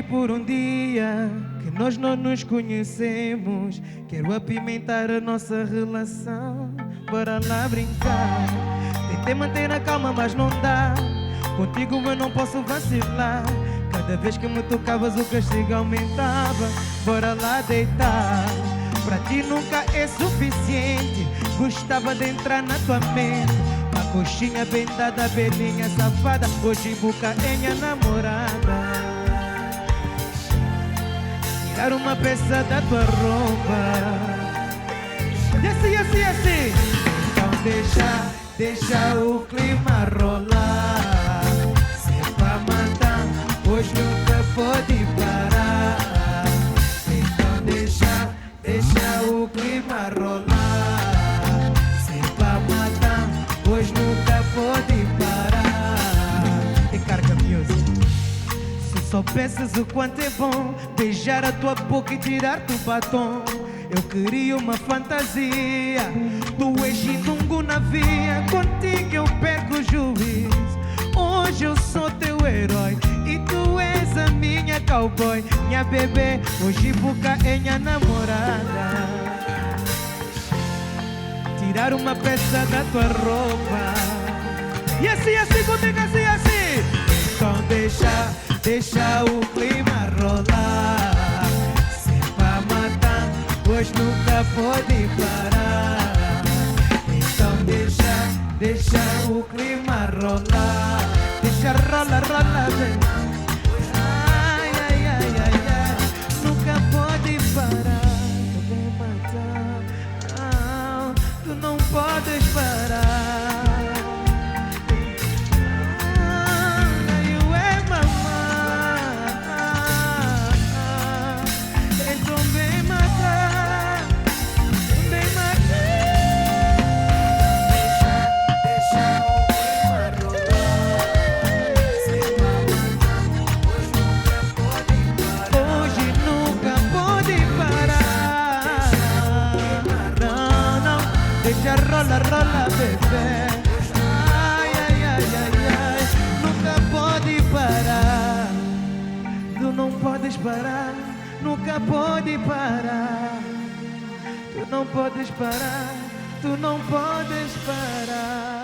por um dia que nós não nos conhecemos. Quero apimentar a nossa relação. Bora lá brincar. Tentei manter a calma, mas não dá. Contigo eu não posso vacilar. Cada vez que me tocavas o castigo aumentava. Bora lá deitar. Pra ti nunca é suficiente. Gostava de entrar na tua mente. A coxinha bem dada, belinha safada. Hoje boca é minha namorada. Tirar uma peça da tua roupa. Assim. Então deixa o clima rolar. Se é pra matar, hoje nunca pode parar. Então deixa o clima rolar. Se é pra matar, hoje nunca pode parar. E carga music. Se soubesses o quanto é bom beijar a tua boca e tirar-te o batom. Eu queria uma fantasia. Tu és Xinungo na via. Contigo eu perco o juízo. Hoje eu sou teu herói e tu és a minha cowboy. Minha bebê, hoje boca é minha namorada. Tirar uma peça da tua roupa. E assim comigo, assim. Então deixa o clima rolar. Hoje nunca pode parar. Então deixa o clima rolar. Deixa rola, vem. Ai. Nunca pode parar. Tu vem matar. Tu não podes parar. Deixa rola, bebê. Ai. Nunca pode parar. Tu não podes parar. Nunca pode parar. Tu não podes parar. Tu não podes parar.